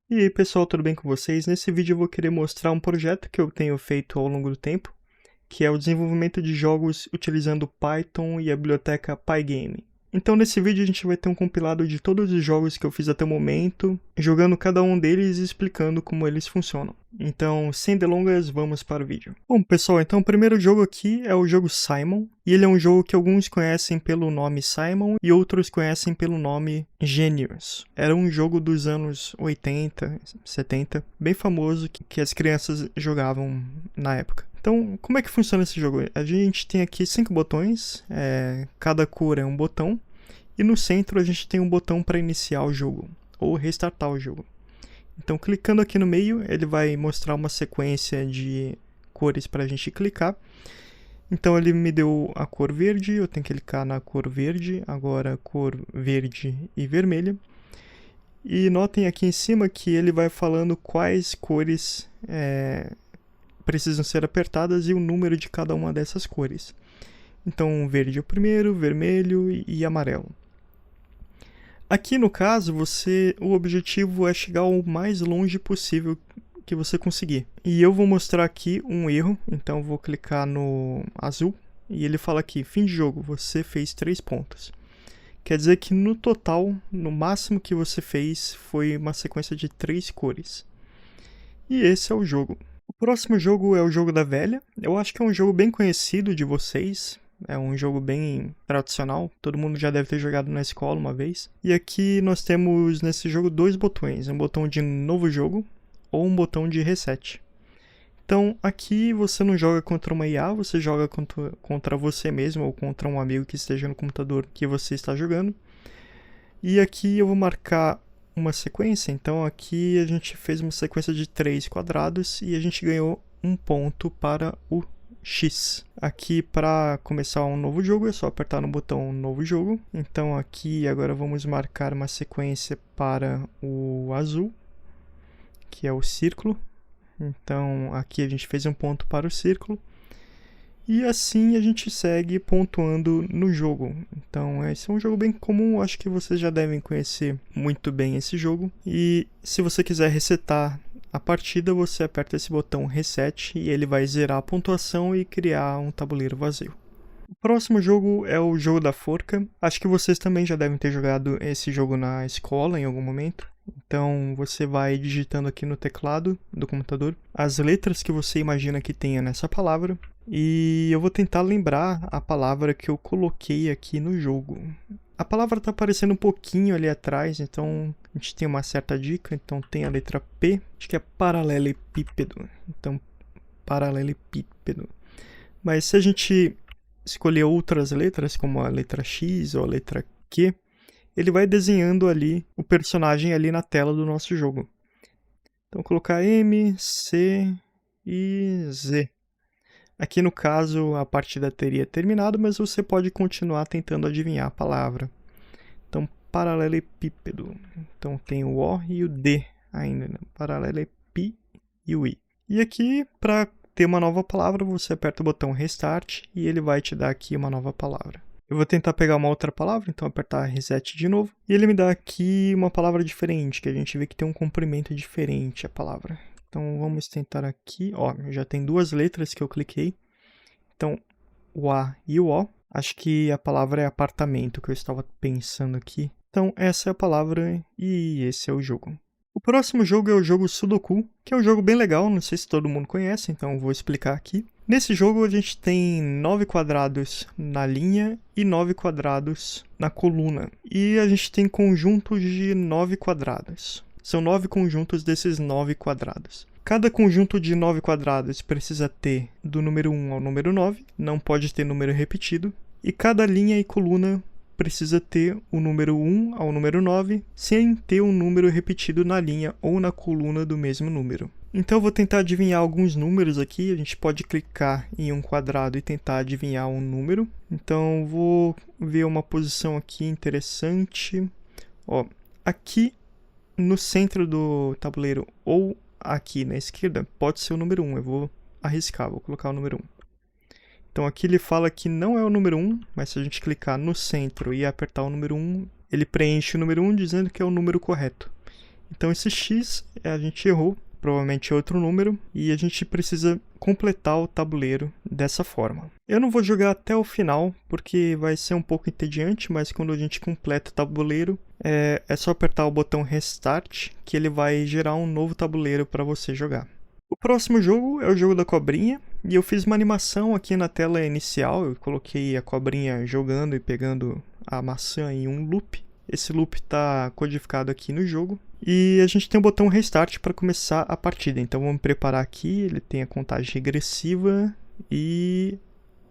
E aí pessoal, tudo bem com vocês? Nesse vídeo eu vou querer mostrar um projeto que eu tenho feito ao longo do tempo, que é o desenvolvimento de jogos utilizando Python e a biblioteca Pygame. Então nesse vídeo a gente vai ter um compilado de todos os jogos que eu fiz até o momento, jogando cada um deles e explicando como eles funcionam. Então, sem delongas, vamos para o vídeo. Bom pessoal, então o primeiro jogo aqui é o jogo Simon, e ele é um jogo que alguns conhecem pelo nome Simon e outros conhecem pelo nome Genius. Era um jogo dos anos 80, 70, bem famoso, que as crianças jogavam na época. Então, como é que funciona esse jogo? A gente tem aqui 5 botões, cada cor é um botão, e no centro a gente tem um botão para iniciar o jogo, ou restartar o jogo. Então, clicando aqui no meio, ele vai mostrar uma sequência de cores para a gente clicar. Então, ele me deu a cor verde, eu tenho que clicar na cor verde, agora cor verde e vermelha. E notem aqui em cima que ele vai falando quais cores precisam ser apertadas e o número de cada uma dessas cores. Então, verde é o primeiro, vermelho e amarelo. Aqui no caso, o objetivo é chegar o mais longe possível que você conseguir. E eu vou mostrar aqui um erro, então eu vou clicar no azul e ele fala aqui, fim de jogo, você fez 3 pontos. Quer dizer que no total, no máximo que você fez foi uma sequência de 3 cores. E esse é o jogo. O próximo jogo é o jogo da velha. Eu acho que é um jogo bem conhecido de vocês. É um jogo bem tradicional, todo mundo já deve ter jogado na escola uma vez. E aqui nós temos nesse jogo 2 botões, um botão de novo jogo ou um botão de reset. Então aqui você não joga contra uma IA, você joga contra você mesmo ou contra um amigo que esteja no computador que você está jogando. E aqui eu vou marcar uma sequência, então aqui a gente fez uma sequência de 3 quadrados e a gente ganhou um ponto para o X. Aqui para começar um novo jogo é só apertar no botão novo jogo. Então aqui agora vamos marcar uma sequência para o azul, que é o círculo. Então aqui a gente fez um ponto para o círculo. E assim a gente segue pontuando no jogo. Então esse é um jogo bem comum, acho que vocês já devem conhecer muito bem esse jogo. E se você quiser resetar a partida, você aperta esse botão reset e ele vai zerar a pontuação e criar um tabuleiro vazio. O próximo jogo é o jogo da forca. Acho que vocês também já devem ter jogado esse jogo na escola em algum momento. Então você vai digitando aqui no teclado do computador as letras que você imagina que tenha nessa palavra. E eu vou tentar lembrar a palavra que eu coloquei aqui no jogo. A palavra está aparecendo um pouquinho ali atrás, então a gente tem uma certa dica. Então tem a letra P, acho que é paralelepípedo. Então, paralelepípedo. Mas se a gente escolher outras letras, como a letra X ou a letra Q, ele vai desenhando ali o personagem ali na tela do nosso jogo. Então, colocar M, C e Z. Aqui no caso a partida teria terminado, mas você pode continuar tentando adivinhar a palavra. Então, paralelepípedo. Então tem o O e o D ainda, né? Paralelepí e o I. E aqui, para ter uma nova palavra, você aperta o botão Restart e ele vai te dar aqui uma nova palavra. Eu vou tentar pegar uma outra palavra, então apertar Reset de novo. E ele me dá aqui uma palavra diferente, que a gente vê que tem um comprimento diferente a palavra. Então vamos tentar aqui, ó, já tem 2 letras que eu cliquei. Então, o A e o O. Acho que a palavra é apartamento, que eu estava pensando aqui. Então, essa é a palavra e esse é o jogo. O próximo jogo é o jogo Sudoku, que é um jogo bem legal, não sei se todo mundo conhece, então eu vou explicar aqui. Nesse jogo a gente tem 9 quadrados na linha e 9 quadrados na coluna. E a gente tem conjuntos de 9 quadrados. São 9 conjuntos desses 9 quadrados. Cada conjunto de 9 quadrados precisa ter do número 1 ao número 9, não pode ter número repetido. E cada linha e coluna precisa ter o número 1 ao número 9, sem ter um número repetido na linha ou na coluna do mesmo número. Então eu vou tentar adivinhar alguns números aqui, a gente pode clicar em um quadrado e tentar adivinhar um número. Então vou ver uma posição aqui interessante. Ó, aqui no centro do tabuleiro ou aqui na esquerda pode ser o número 1, eu vou arriscar, vou colocar o número 1. Então aqui ele fala que não é o número 1, mas se a gente clicar no centro e apertar o número 1, ele preenche o número 1 dizendo que é o número correto. Então esse X a gente errou, provavelmente é outro número, e a gente precisa completar o tabuleiro dessa forma. Eu não vou jogar até o final, porque vai ser um pouco entediante, mas quando a gente completa o tabuleiro, é só apertar o botão Restart, que ele vai gerar um novo tabuleiro para você jogar. O próximo jogo é o jogo da cobrinha, e eu fiz uma animação aqui na tela inicial, eu coloquei a cobrinha jogando e pegando a maçã em um loop. Esse loop está codificado aqui no jogo. E a gente tem o botão Restart para começar a partida. Então vamos preparar aqui, ele tem a contagem regressiva e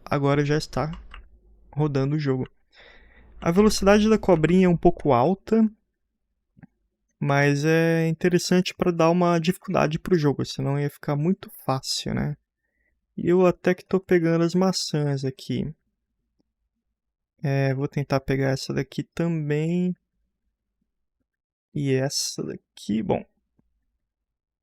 agora já está rodando o jogo. A velocidade da cobrinha é um pouco alta, mas é interessante para dar uma dificuldade para o jogo, senão ia ficar muito fácil, né? E eu até que estou pegando as maçãs aqui. Vou tentar pegar essa daqui também. E essa daqui, bom,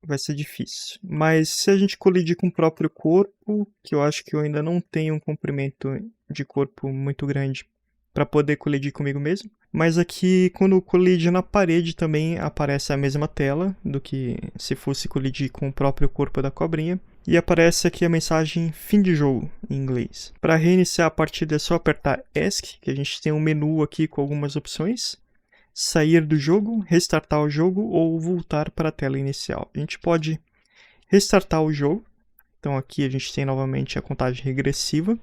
vai ser difícil. Mas se a gente colidir com o próprio corpo, que eu acho que eu ainda não tenho um comprimento de corpo muito grande para poder colidir comigo mesmo. Mas aqui, quando colide na parede, também aparece a mesma tela do que se fosse colidir com o próprio corpo da cobrinha. E aparece aqui a mensagem fim de jogo, em inglês. Para reiniciar a partida é só apertar ESC, que a gente tem um menu aqui com algumas opções. Sair do jogo, restartar o jogo ou voltar para a tela inicial. A gente pode restartar o jogo. Então aqui a gente tem novamente a contagem regressiva.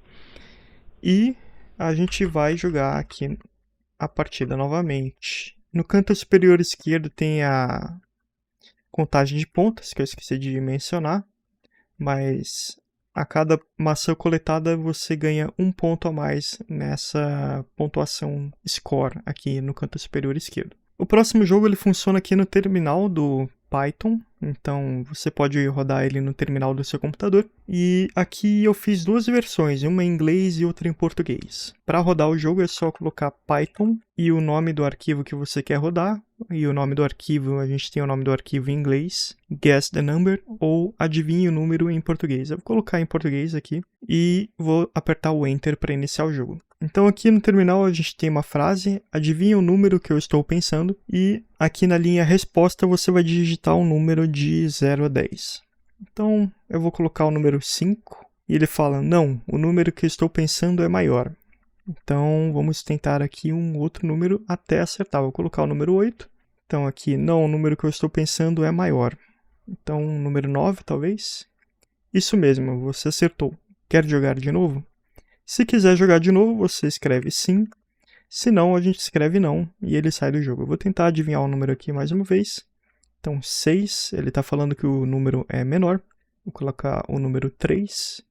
E a gente vai jogar aqui a partida novamente. No canto superior esquerdo tem a contagem de pontos, que eu esqueci de mencionar. Mas a cada maçã coletada você ganha um ponto a mais nessa pontuação score aqui no canto superior esquerdo. O próximo jogo ele funciona aqui no terminal do Python, então você pode rodar ele no terminal do seu computador. E aqui eu fiz duas versões, uma em inglês e outra em português. Para rodar o jogo é só colocar Python e o nome do arquivo que você quer rodar. E o nome do arquivo, a gente tem o nome do arquivo em inglês, Guess the Number, ou Adivinhe o número em português. Eu vou colocar em português aqui e vou apertar o Enter para iniciar o jogo. Então aqui no terminal a gente tem uma frase, adivinha o número que eu estou pensando, e aqui na linha resposta você vai digitar um número de 0 a 10. Então eu vou colocar o número 5, e ele fala, não, o número que eu estou pensando é maior. Então vamos tentar aqui um outro número até acertar. Vou colocar o número 8. Então aqui, não, o número que eu estou pensando é maior. Então número 9 talvez. Isso mesmo, você acertou. Quer jogar de novo? Se quiser jogar de novo, você escreve sim. Se não, a gente escreve não e ele sai do jogo. Eu vou tentar adivinhar o número aqui mais uma vez. Então 6, ele está falando que o número é menor. Vou colocar o número 3.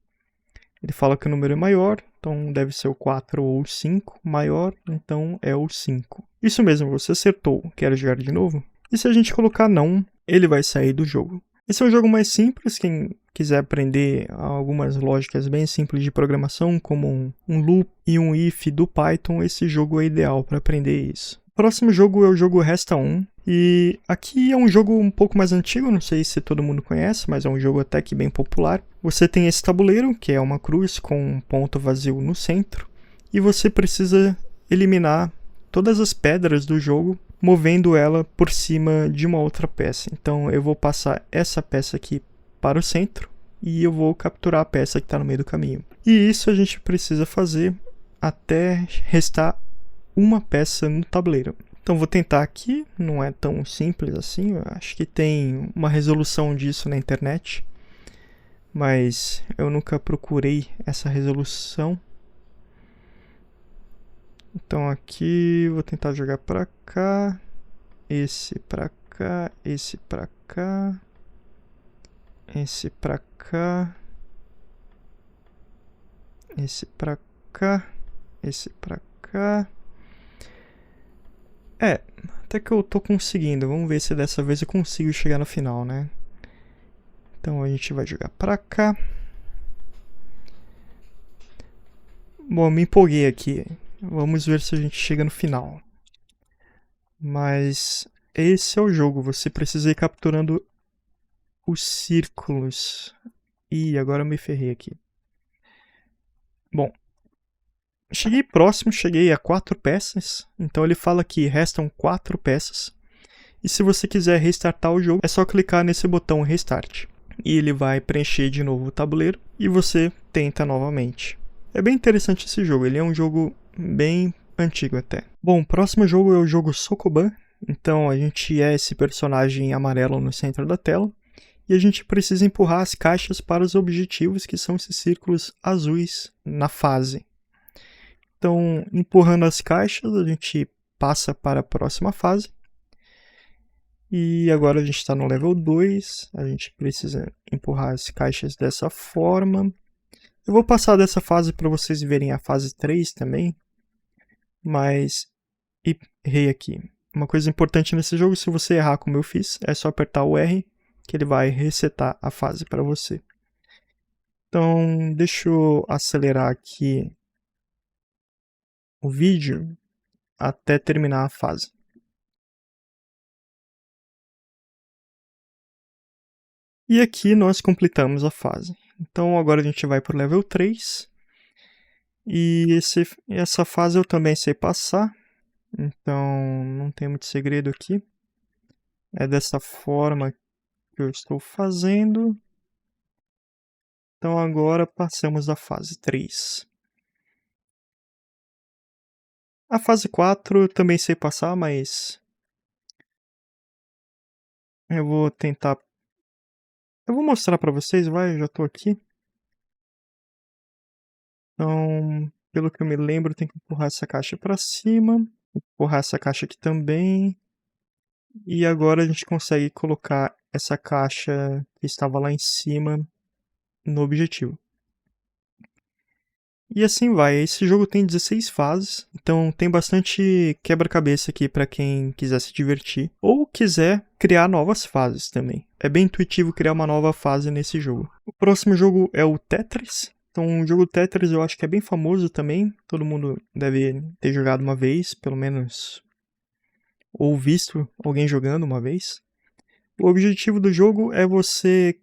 Ele fala que o número é maior, então deve ser o 4 ou o 5. Maior, então é o 5. Isso mesmo, você acertou. Quer jogar de novo? E se a gente colocar não, ele vai sair do jogo. Esse é um jogo mais simples, quem quiser aprender algumas lógicas bem simples de programação, como um loop e um if do Python, esse jogo é ideal para aprender isso. O próximo jogo é o jogo Resta 1, e aqui é um jogo um pouco mais antigo, não sei se todo mundo conhece, mas é um jogo até que bem popular. Você tem esse tabuleiro, que é uma cruz com um ponto vazio no centro, e você precisa eliminar todas as pedras do jogo, movendo ela por cima de uma outra peça. Então eu vou passar essa peça aqui para o centro e eu vou capturar a peça que está no meio do caminho. E isso a gente precisa fazer até restar uma peça no tabuleiro. Então vou tentar aqui, não é tão simples assim, eu acho que tem uma resolução disso na internet, mas eu nunca procurei essa resolução. Então aqui vou tentar jogar pra cá, esse pra cá, esse pra cá, esse pra cá, esse pra cá, esse pra cá. Até que eu tô conseguindo, vamos ver se dessa vez eu consigo chegar no final, né? Então a gente vai jogar pra cá. Bom, me empolguei aqui. Vamos ver se a gente chega no final. Mas esse é o jogo, você precisa ir capturando os círculos. Ih, agora eu me ferrei aqui. Bom, cheguei próximo, cheguei a 4 peças. Então ele fala que restam 4 peças. E se você quiser restartar o jogo, é só clicar nesse botão Restart. E ele vai preencher de novo o tabuleiro e você tenta novamente. É bem interessante esse jogo, ele é um jogo bem antigo até. Bom, o próximo jogo é o jogo Sokoban. Então a gente é esse personagem amarelo no centro da tela. E a gente precisa empurrar as caixas para os objetivos, que são esses círculos azuis na fase. Então, empurrando as caixas, a gente passa para a próxima fase. E agora a gente está no level 2, a gente precisa empurrar as caixas dessa forma. Eu vou passar dessa fase para vocês verem a fase 3 também, mas errei aqui. Uma coisa importante nesse jogo, se você errar como eu fiz, é só apertar o R, que ele vai resetar a fase para você. Então, deixa eu acelerar aqui o vídeo até terminar a fase. E aqui nós completamos a fase. Então agora a gente vai para o level 3. E essa fase eu também sei passar. Então não tem muito segredo aqui. É dessa forma que eu estou fazendo. Então agora passamos da fase 3. A fase 4 eu também sei passar, mas eu vou tentar. Eu vou mostrar para vocês, vai, eu já estou aqui. Então, pelo que eu me lembro, tem que empurrar essa caixa para cima, empurrar essa caixa aqui também. E agora a gente consegue colocar essa caixa que estava lá em cima no objetivo. E assim vai. Esse jogo tem 16 fases, então tem bastante quebra-cabeça aqui para quem quiser se divertir ou quiser criar novas fases também. É bem intuitivo criar uma nova fase nesse jogo. O próximo jogo é o Tetris. Então, o jogo Tetris eu acho que é bem famoso também. Todo mundo deve ter jogado uma vez, pelo menos, ou visto alguém jogando uma vez. O objetivo do jogo é você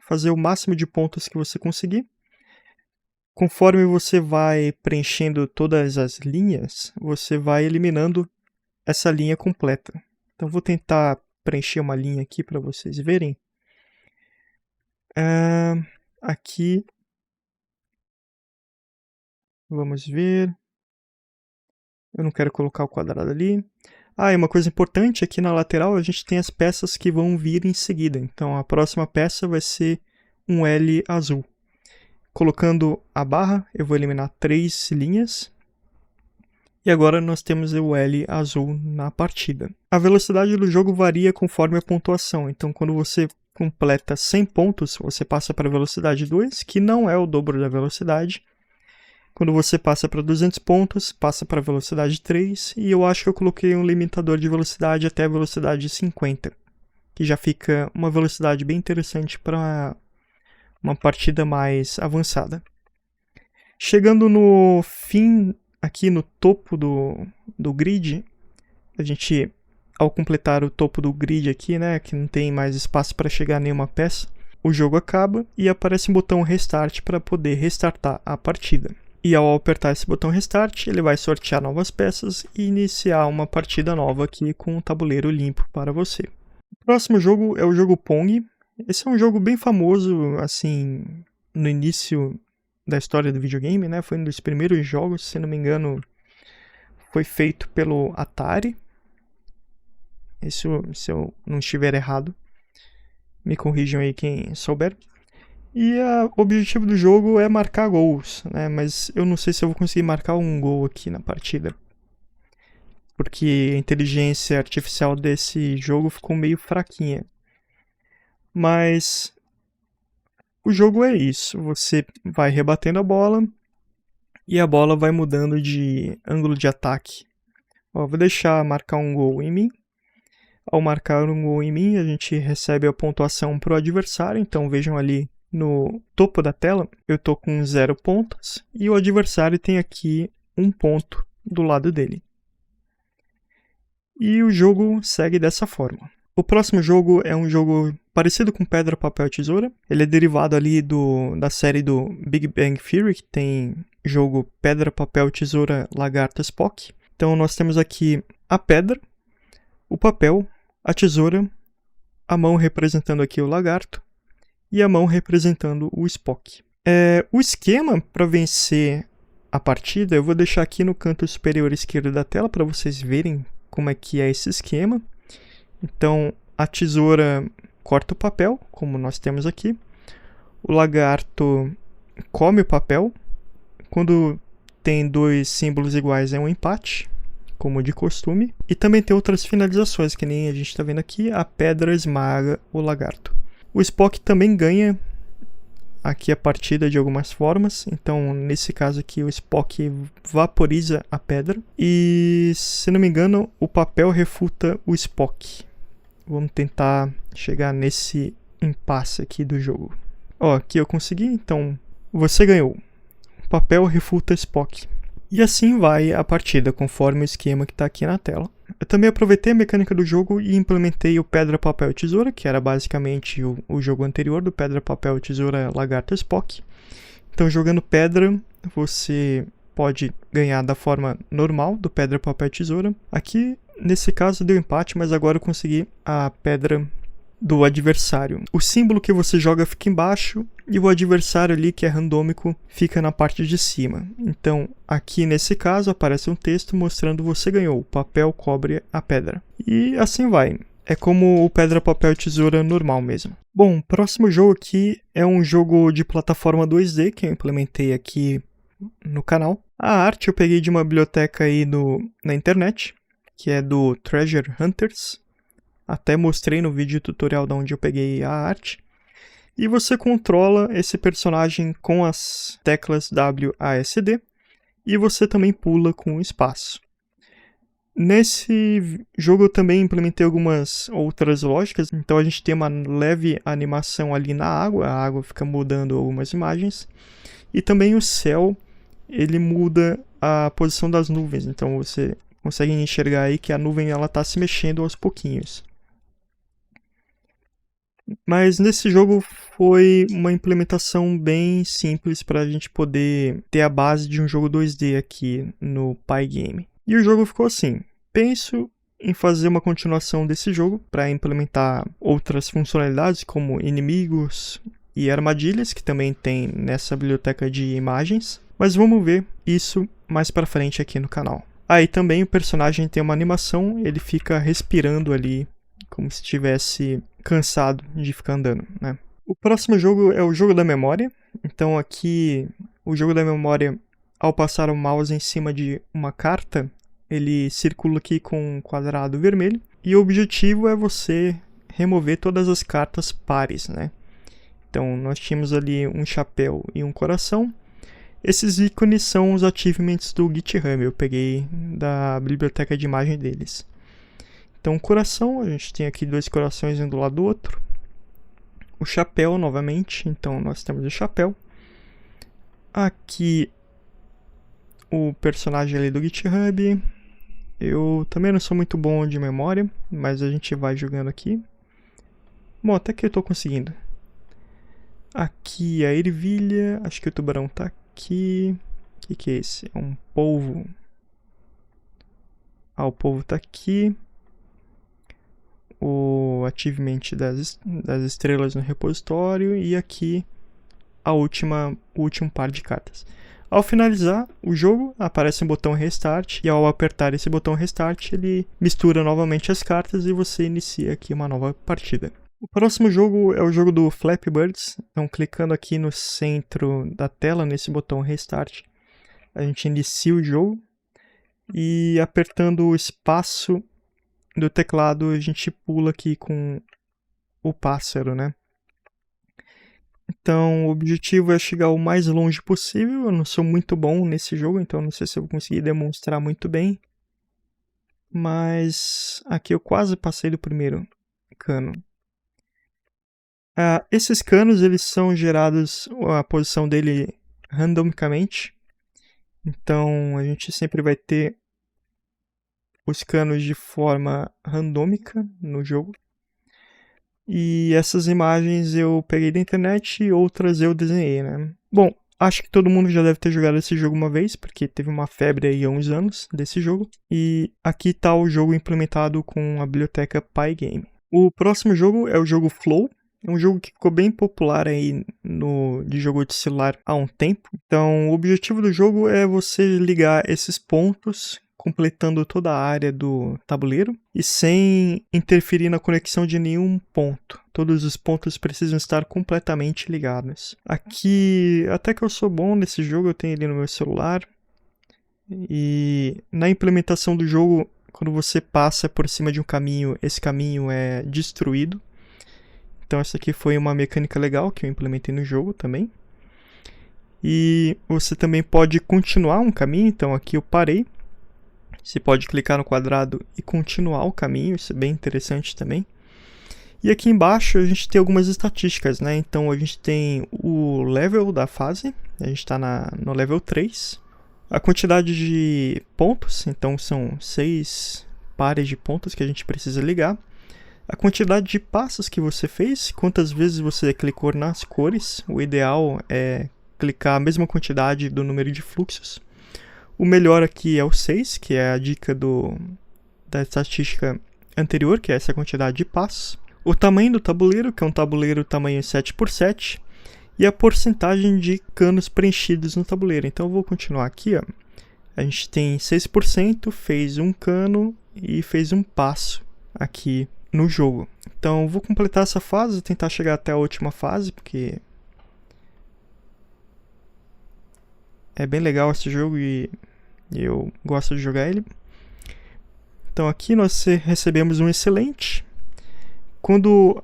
fazer o máximo de pontos que você conseguir. Conforme você vai preenchendo todas as linhas, você vai eliminando essa linha completa. Então, vou tentar preencher uma linha aqui para vocês verem. Aqui, vamos ver. Eu não quero colocar o quadrado ali. E uma coisa importante, aqui na lateral a gente tem as peças que vão vir em seguida. Então, a próxima peça vai ser um L azul. Colocando a barra, eu vou eliminar 3 linhas. E agora nós temos o L azul na partida. A velocidade do jogo varia conforme a pontuação. Então, quando você completa 100 pontos, você passa para a velocidade 2, que não é o dobro da velocidade. Quando você passa para 200 pontos, passa para a velocidade 3. E eu acho que eu coloquei um limitador de velocidade até a velocidade 50. Que já fica uma velocidade bem interessante para uma partida mais avançada. Chegando no fim, aqui no topo do grid, a gente, ao completar o topo do grid aqui, né, que não tem mais espaço para chegar a nenhuma peça, o jogo acaba e aparece um botão Restart para poder restartar a partida. E ao apertar esse botão Restart, ele vai sortear novas peças e iniciar uma partida nova aqui com um tabuleiro limpo para você. O próximo jogo é o jogo Pong. Esse é um jogo bem famoso, assim, no início da história do videogame, né? Foi um dos primeiros jogos, se não me engano, foi feito pelo Atari. Isso, se eu não estiver errado, me corrijam aí quem souber. E o objetivo do jogo é marcar gols, né? Mas eu não sei se eu vou conseguir marcar um gol aqui na partida. Porque a inteligência artificial desse jogo ficou meio fraquinha. Mas o jogo é isso, você vai rebatendo a bola e a bola vai mudando de ângulo de ataque. Vou deixar marcar um gol em mim. Ao marcar um gol em mim, a gente recebe a pontuação para o adversário. Então vejam ali no topo da tela, eu estou com 0 pontos e o adversário tem aqui 1 ponto do lado dele. E o jogo segue dessa forma. O próximo jogo é um jogo parecido com Pedra, Papel e Tesoura. Ele é derivado ali da série do Big Bang Theory, que tem jogo Pedra, Papel, Tesoura, Lagarto, Spock. Então nós temos aqui a pedra, o papel, a tesoura, a mão representando aqui o lagarto e a mão representando o Spock. O esquema para vencer a partida eu vou deixar aqui no canto superior esquerdo da tela para vocês verem como é que é esse esquema. Então, a tesoura corta o papel, como nós temos aqui. O lagarto come o papel. Quando tem dois símbolos iguais é um empate, como de costume. E também tem outras finalizações, que nem a gente está vendo aqui. A pedra esmaga o lagarto. O Spock também ganha aqui a partida de algumas formas. Então, nesse caso aqui, o Spock vaporiza a pedra. E, se não me engano, o papel refuta o Spock. Vamos tentar chegar nesse impasse aqui do jogo. Ó, aqui eu consegui, então você ganhou. O papel refuta Spock. E assim vai a partida, conforme o esquema que está aqui na tela. Eu também aproveitei a mecânica do jogo e implementei o pedra, papel e tesoura, que era basicamente o jogo anterior do pedra, papel, tesoura, lagarto, Spock. Então, jogando pedra, você pode ganhar da forma normal do pedra, papel e tesoura. Aqui, nesse caso, deu empate, mas agora eu consegui a pedra do adversário. O símbolo que você joga fica embaixo e o adversário ali, que é randômico, fica na parte de cima. Então, aqui nesse caso, aparece um texto mostrando você ganhou. O papel cobre a pedra. E assim vai. É como o pedra, papel e tesoura normal mesmo. Bom, o próximo jogo aqui é um jogo de plataforma 2D que eu implementei aqui no canal. A arte eu peguei de uma biblioteca aí na internet, que é do Treasure Hunters. Até mostrei no vídeo tutorial de onde eu peguei a arte. E você controla esse personagem com as teclas WASD. E você também pula com o espaço. Nesse jogo eu também implementei algumas outras lógicas. Então a gente tem uma leve animação ali na água. A água fica mudando algumas imagens. E também o céu, ele muda a posição das nuvens. Então você consegue enxergar aí que a nuvem está se mexendo aos pouquinhos. Mas nesse jogo foi uma implementação bem simples para a gente poder ter a base de um jogo 2D aqui no Pygame. E o jogo ficou assim. Penso em fazer uma continuação desse jogo para implementar outras funcionalidades como inimigos e armadilhas que também tem nessa biblioteca de imagens. Mas vamos ver isso mais para frente aqui no canal. Aí também o personagem tem uma animação, ele fica respirando ali como se estivesse cansado de ficar andando, né? O próximo jogo é o jogo da memória. Então aqui, o jogo da memória, ao passar o mouse em cima de uma carta, ele circula aqui com um quadrado vermelho. E o objetivo é você remover todas as cartas pares, né? Então nós tínhamos ali um chapéu e um coração. Esses ícones são os achievements do GitHub, eu peguei da biblioteca de imagem deles. Então, o coração, a gente tem aqui dois corações um do lado do outro. O chapéu, novamente, então nós temos o chapéu. Aqui, o personagem ali do GitHub. Eu também não sou muito bom de memória, mas a gente vai jogando aqui. Bom, até que eu tô conseguindo. Aqui a ervilha, acho que o tubarão tá aqui. O que é esse? É um polvo. Ah, o polvo tá aqui. O achievement das estrelas no repositório e aqui o último par de cartas. Ao finalizar o jogo, aparece um botão Restart e ao apertar esse botão Restart, ele mistura novamente as cartas e você inicia aqui uma nova partida. O próximo jogo é o jogo do Flappy Birds. Então, clicando aqui no centro da tela, nesse botão Restart, a gente inicia o jogo e apertando o espaço do teclado, a gente pula aqui com o pássaro, né? Então, o objetivo é chegar o mais longe possível. Eu não sou muito bom nesse jogo, então não sei se eu vou conseguir demonstrar muito bem. Mas aqui eu quase passei do primeiro cano. Esses canos, eles são gerados, a posição dele randomicamente. Então, a gente sempre vai ter os canos de forma randômica no jogo. E essas imagens eu peguei da internet e outras eu desenhei, né? Bom, Acho que todo mundo já deve ter jogado esse jogo uma vez, porque teve uma febre aí há uns anos desse jogo. E aqui tá o jogo implementado com a biblioteca Pygame. O próximo jogo é o jogo Flow. É um jogo que ficou bem popular aí de jogo de celular há um tempo. Então, o objetivo do jogo é você ligar esses pontos, completando toda a área do tabuleiro e sem interferir na conexão de nenhum ponto. Todos os pontos precisam estar completamente ligados. Aqui, até que eu sou bom nesse jogo, eu tenho ele no meu celular. E na implementação do jogo, quando você passa por cima de um caminho, esse caminho é destruído. Então essa aqui foi uma mecânica legal que eu implementei no jogo também. E você também pode continuar um caminho, então aqui eu parei. Você pode clicar no quadrado e continuar o caminho, isso é bem interessante também. E aqui embaixo a gente tem algumas estatísticas, né? Então a gente tem o level da fase, a gente está no level 3. A quantidade de pontos, então são 6 pares de pontos que a gente precisa ligar. A quantidade de passos que você fez, quantas vezes você clicou nas cores. O ideal é clicar a mesma quantidade do número de fluxos. O melhor aqui é o 6, que é a dica da estatística anterior, que é essa quantidade de passos. O tamanho do tabuleiro, que é um tabuleiro tamanho 7x7. E a porcentagem de canos preenchidos no tabuleiro. Então eu vou continuar aqui. Ó. A gente tem 6%, fez um cano e fez um passo aqui no jogo. Então eu vou completar essa fase, tentar chegar até a última fase, porque é bem legal esse jogo e eu gosto de jogar ele. Então aqui nós recebemos um excelente. Quando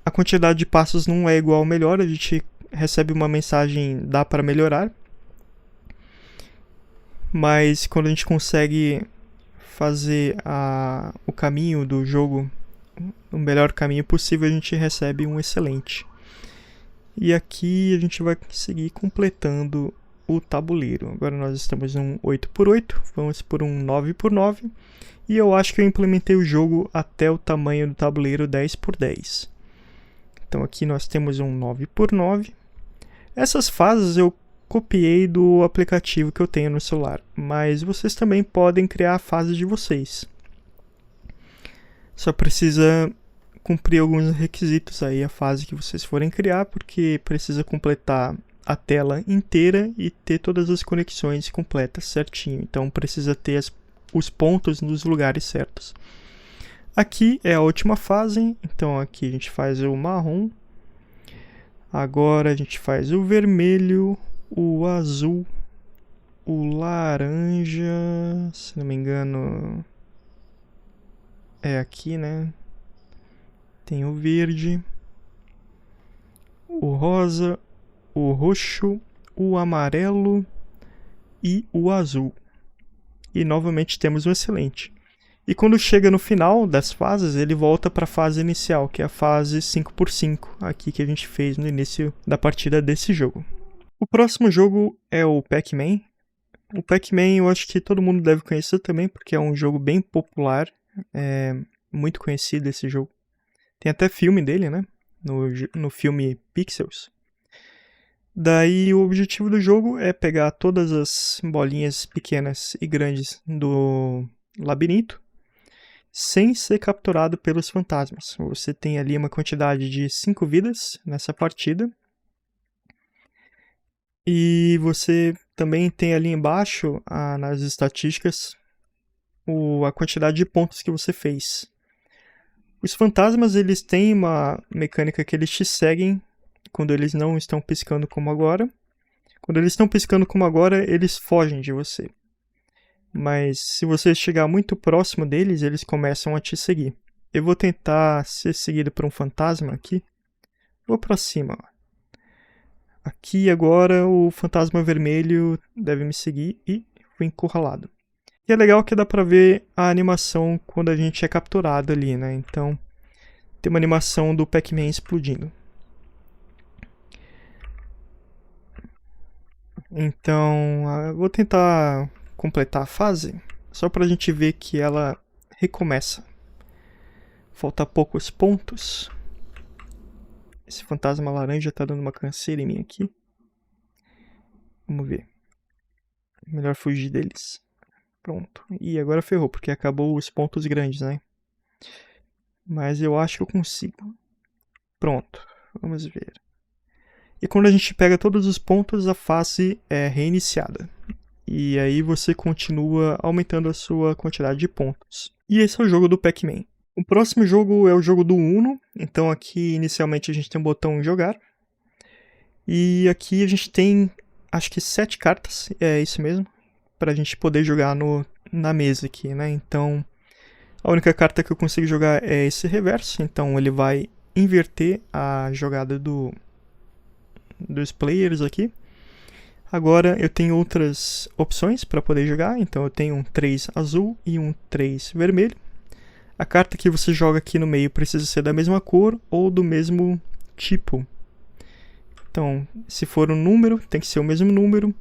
a quantidade de passos não é igual ao melhor, a gente recebe uma mensagem dá para melhorar. Mas quando a gente consegue fazer o caminho do jogo, o melhor caminho possível, a gente recebe um excelente. E aqui a gente vai seguir completando o tabuleiro. Agora nós estamos em um 8x8, vamos por um 9x9. E eu acho que eu implementei o jogo até o tamanho do tabuleiro 10x10. Então aqui nós temos um 9x9. Essas fases eu copiei do aplicativo que eu tenho no celular, mas vocês também podem criar a fase de vocês. Só precisa cumprir alguns requisitos aí a fase que vocês forem criar, porque precisa completar a tela inteira e ter todas as conexões completas certinho. Então precisa ter os pontos nos lugares certos. Aqui é a última fase, então aqui a gente faz o marrom. Agora a gente faz o vermelho, o azul, o laranja, se não me engano é aqui, né? Tem o verde, o rosa, o roxo, o amarelo e o azul. E novamente temos um excelente. E quando chega no final das fases, ele volta para a fase inicial, que é a fase 5x5, aqui que a gente fez no início da partida desse jogo. O próximo jogo é o Pac-Man. O Pac-Man eu acho que todo mundo deve conhecer também, porque é um jogo bem popular, é muito conhecido esse jogo. Tem até filme dele, né? No filme Pixels. Daí o objetivo do jogo é pegar todas as bolinhas pequenas e grandes do labirinto sem ser capturado pelos fantasmas. Você tem ali uma quantidade de 5 vidas nessa partida. E você também tem ali embaixo, nas estatísticas, a quantidade de pontos que você fez. Os fantasmas, eles têm uma mecânica que eles te seguem quando eles não estão piscando como agora. Quando eles estão piscando como agora, eles fogem de você. Mas se você chegar muito próximo deles, eles começam a te seguir. Eu vou tentar ser seguido por um fantasma aqui. Vou pra cima. Aqui agora o fantasma vermelho deve me seguir e fui encurralado. E é legal que dá pra ver a animação quando a gente é capturado ali, né? Então tem uma animação do Pac-Man explodindo. Então eu vou tentar completar a fase, só pra gente ver que ela recomeça. Falta poucos pontos. Esse fantasma laranja tá dando uma canseira em mim aqui. Vamos ver. Melhor fugir deles. Pronto. E agora ferrou, porque acabou os pontos grandes, né? Mas eu acho que eu consigo. Pronto. Vamos ver. E quando a gente pega todos os pontos, a fase é reiniciada. E aí você continua aumentando a sua quantidade de pontos. E esse é o jogo do Pac-Man. O próximo jogo é o jogo do Uno. Então aqui inicialmente a gente tem um botão jogar. E aqui a gente tem, acho que 7 cartas, é isso mesmo, pra gente poder jogar na mesa aqui, né? Então a única carta que eu consigo jogar é esse reverso. Então ele vai inverter a jogada dos players aqui. Agora eu tenho outras opções para poder jogar, então eu tenho um 3 azul e um 3 vermelho. A carta que você joga aqui no meio precisa ser da mesma cor ou do mesmo tipo. Então, se for um número, tem que ser o mesmo número.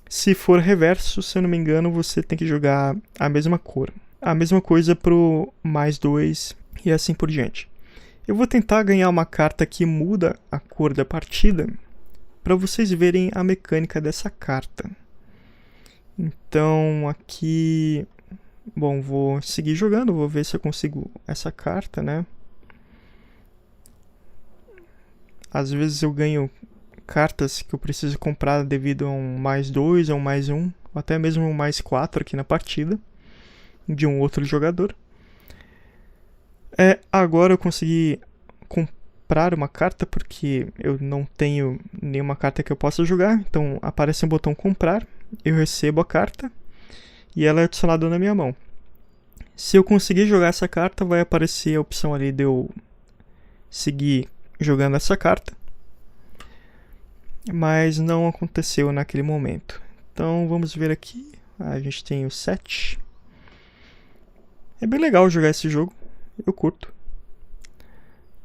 Se for reverso, se eu não me engano, você tem que jogar a mesma cor. A mesma coisa pro mais 2 e assim por diante. Eu vou tentar ganhar uma carta que muda a cor da partida, para vocês verem a mecânica dessa carta. Então aqui, bom, vou seguir jogando, vou ver se eu consigo essa carta, né? Às vezes eu ganho cartas que eu preciso comprar devido a um mais 2 ou um mais 1, ou até mesmo um mais 4 aqui na partida, de um outro jogador. Agora eu consegui comprar uma carta, porque eu não tenho nenhuma carta que eu possa jogar. Então aparece um botão comprar, eu recebo a carta e ela é adicionada na minha mão. Se eu conseguir jogar essa carta, vai aparecer a opção ali de eu seguir jogando essa carta, mas não aconteceu naquele momento. Então vamos ver aqui, a gente tem o 7. É bem legal jogar esse jogo, eu curto.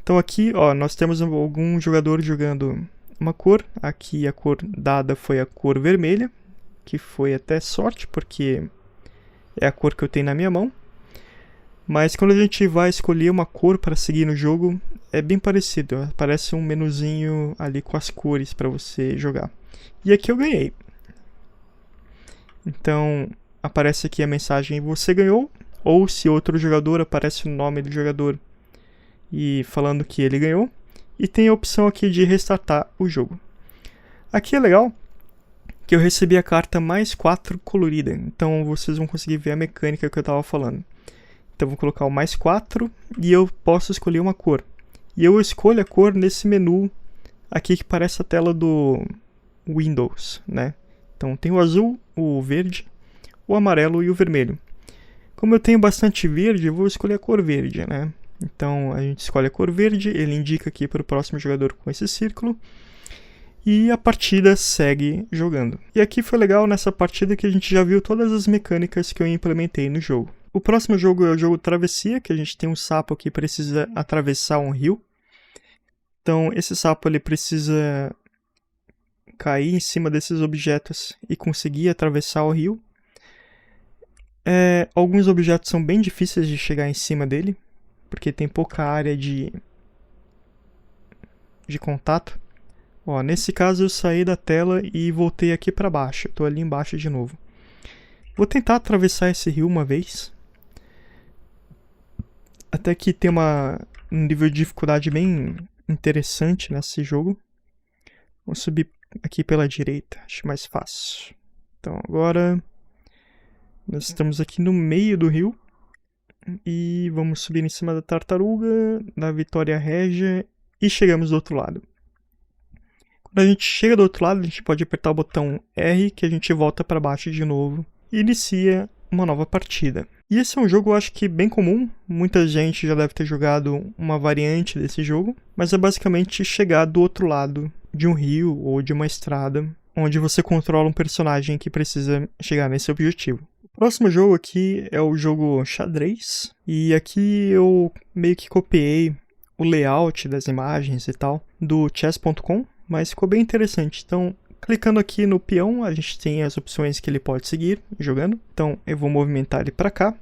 Então aqui, ó, nós temos algum jogador jogando uma cor. Aqui a cor dada foi a cor vermelha, que foi até sorte, porque é a cor que eu tenho na minha mão. Mas quando a gente vai escolher uma cor para seguir no jogo, é bem parecido. Aparece um menuzinho ali com as cores para você jogar. E aqui eu ganhei. Então aparece aqui a mensagem você ganhou, ou se outro jogador, aparece o nome do jogador e falando que ele ganhou. E tem a opção aqui de restartar o jogo. Aqui é legal que eu recebi a carta mais 4 colorida. Então vocês vão conseguir ver a mecânica que eu estava falando. Então vou colocar o mais 4 e eu posso escolher uma cor. E eu escolho a cor nesse menu aqui que parece a tela do Windows, né? Então tem o azul, o verde, o amarelo e o vermelho. Como eu tenho bastante verde, eu vou escolher a cor verde, né? Então a gente escolhe a cor verde, ele indica aqui para o próximo jogador com esse círculo. E a partida segue jogando. E aqui foi legal nessa partida que a gente já viu todas as mecânicas que eu implementei no jogo. O próximo jogo é o jogo Travessia, que a gente tem um sapo que precisa atravessar um rio. Então esse sapo ele precisa cair em cima desses objetos e conseguir atravessar o rio. Alguns objetos são bem difíceis de chegar em cima dele, porque tem pouca área de contato. Ó, nesse caso eu saí da tela e voltei aqui para baixo. Estou ali embaixo de novo. Vou tentar atravessar esse rio uma vez. Até que tem um nível de dificuldade bem interessante nesse jogo. Vou subir aqui pela direita, acho mais fácil. Então agora nós estamos aqui no meio do rio. E vamos subir em cima da tartaruga, da Vitória Régia e chegamos do outro lado. Quando a gente chega do outro lado, a gente pode apertar o botão R que a gente volta para baixo de novo e inicia uma nova partida. E esse é um jogo, eu acho que bem comum, muita gente já deve ter jogado uma variante desse jogo, mas é basicamente chegar do outro lado de um rio ou de uma estrada, onde você controla um personagem que precisa chegar nesse objetivo. O próximo jogo aqui é o jogo xadrez, e aqui eu meio que copiei o layout das imagens e tal do chess.com, mas ficou bem interessante. Então, clicando aqui no peão, a gente tem as opções que ele pode seguir jogando. Então, eu vou movimentar ele para cá.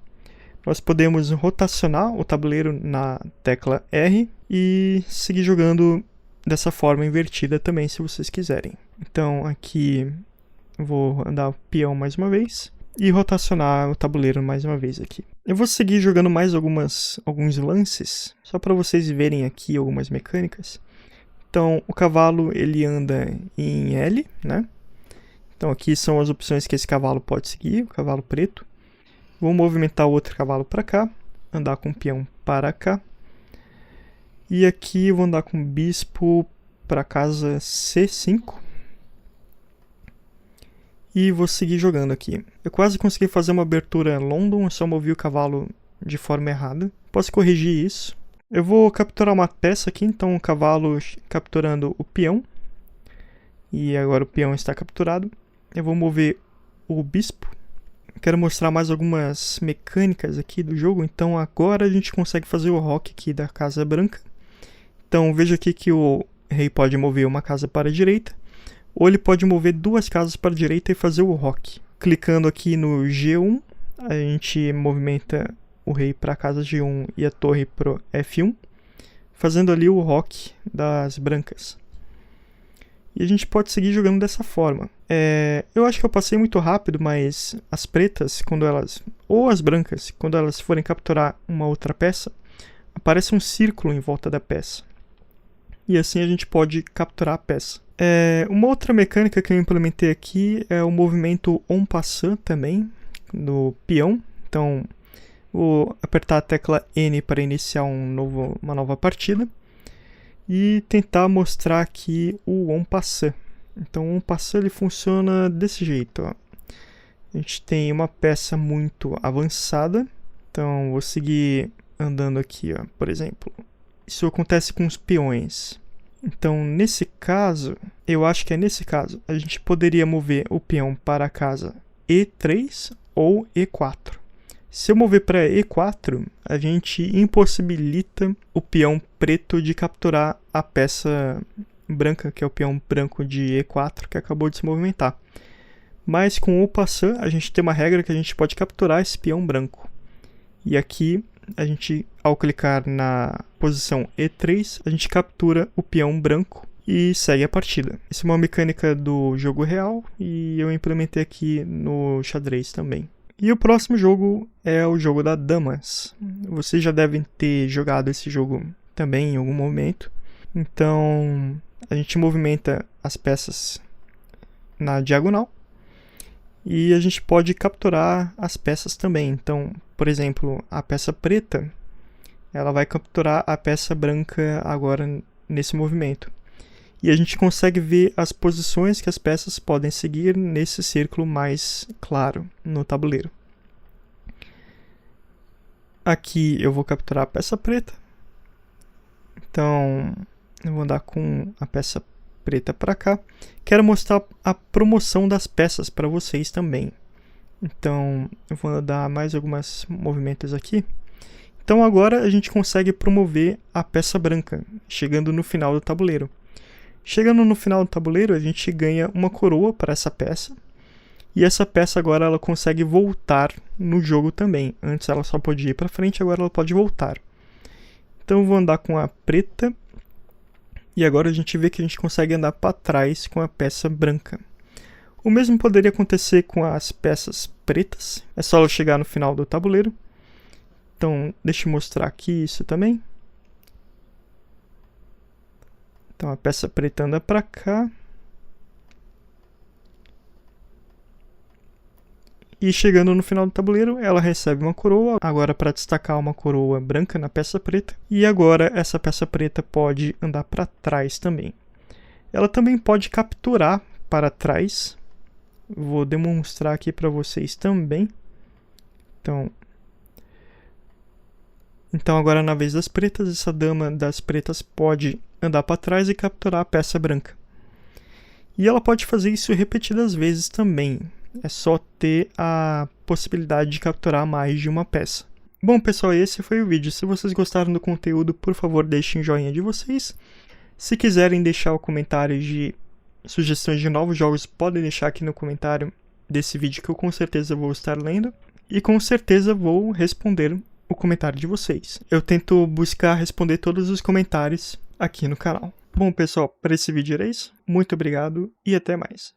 Nós podemos rotacionar o tabuleiro na tecla R e seguir jogando dessa forma invertida também, se vocês quiserem. Então aqui eu vou andar o peão mais uma vez e rotacionar o tabuleiro mais uma vez aqui. Eu vou seguir jogando mais alguns lances, só para vocês verem aqui algumas mecânicas. Então o cavalo ele anda em L, né? Então aqui são as opções que esse cavalo pode seguir, o cavalo preto. Vou movimentar o outro cavalo para cá, andar com o peão para cá. E aqui eu vou andar com o bispo para casa C5. E vou seguir jogando aqui. Eu quase consegui fazer uma abertura London, eu só movi o cavalo de forma errada. Posso corrigir isso. Eu vou capturar uma peça aqui, então o cavalo capturando o peão. E agora o peão está capturado. Eu vou mover o bispo. Quero mostrar mais algumas mecânicas aqui do jogo, então agora a gente consegue fazer o roque aqui da casa branca. Então veja aqui que o rei pode mover uma casa para a direita, ou ele pode mover duas casas para a direita e fazer o roque. Clicando aqui no G1, a gente movimenta o rei para a casa G1 e a torre para o F1, fazendo ali o roque das brancas. E a gente pode seguir jogando dessa forma. Eu acho que eu passei muito rápido, mas as pretas, quando elas, ou as brancas, quando elas forem capturar uma outra peça, aparece um círculo em volta da peça. E assim a gente pode capturar a peça. Uma outra mecânica que eu implementei aqui é o movimento en passant também, no peão. Então, vou apertar a tecla N para iniciar uma nova partida. E tentar mostrar aqui o en passant. Então o en passant ele funciona desse jeito. Ó. A gente tem uma peça muito avançada. Então vou seguir andando aqui, ó. Por exemplo. Isso acontece com os peões. Então nesse caso, eu acho que é nesse caso, a gente poderia mover o peão para a casa E3 ou E4. Se eu mover para E4, a gente impossibilita o peão preto de capturar a peça branca, que é o peão branco de E4, que acabou de se movimentar. Mas com o passant, a gente tem uma regra que a gente pode capturar esse peão branco. E aqui, a gente, ao clicar na posição E3, a gente captura o peão branco e segue a partida. Isso é uma mecânica do jogo real e eu implementei aqui no xadrez também. E o próximo jogo é o jogo da damas. Vocês já devem ter jogado esse jogo também em algum momento. Então, a gente movimenta as peças na diagonal. E a gente pode capturar as peças também. Então, por exemplo, a peça preta, ela vai capturar a peça branca agora nesse movimento. E a gente consegue ver as posições que as peças podem seguir nesse círculo mais claro no tabuleiro. Aqui eu vou capturar a peça preta. Então, eu vou andar com a peça preta para cá. Quero mostrar a promoção das peças para vocês também. Então, eu vou dar mais alguns movimentos aqui. Então, agora a gente consegue promover a peça branca, chegando no final do tabuleiro. Chegando no final do tabuleiro, a gente ganha uma coroa para essa peça. E essa peça agora ela consegue voltar no jogo também. Antes ela só podia ir para frente, agora ela pode voltar. Então eu vou andar com a preta. E agora a gente vê que a gente consegue andar para trás com a peça branca. O mesmo poderia acontecer com as peças pretas. É só ela chegar no final do tabuleiro. Então deixa eu mostrar aqui isso também. Então a peça preta anda para cá. E chegando no final do tabuleiro, ela recebe uma coroa. Agora para destacar uma coroa branca na peça preta. E agora essa peça preta pode andar para trás também. Ela também pode capturar para trás. Vou demonstrar aqui para vocês também. Então agora na vez das pretas, essa dama das pretas pode andar para trás e capturar a peça branca. E ela pode fazer isso repetidas vezes também. É só ter a possibilidade de capturar mais de uma peça. Bom pessoal, esse foi o vídeo. Se vocês gostaram do conteúdo, por favor deixem um joinha de vocês. Se quiserem deixar o comentário de sugestões de novos jogos, podem deixar aqui no comentário desse vídeo que eu com certeza vou estar lendo. E com certeza vou responder o comentário de vocês. Eu tento buscar responder todos os comentários aqui no canal. Bom, pessoal, para esse vídeo era isso. Muito obrigado e até mais.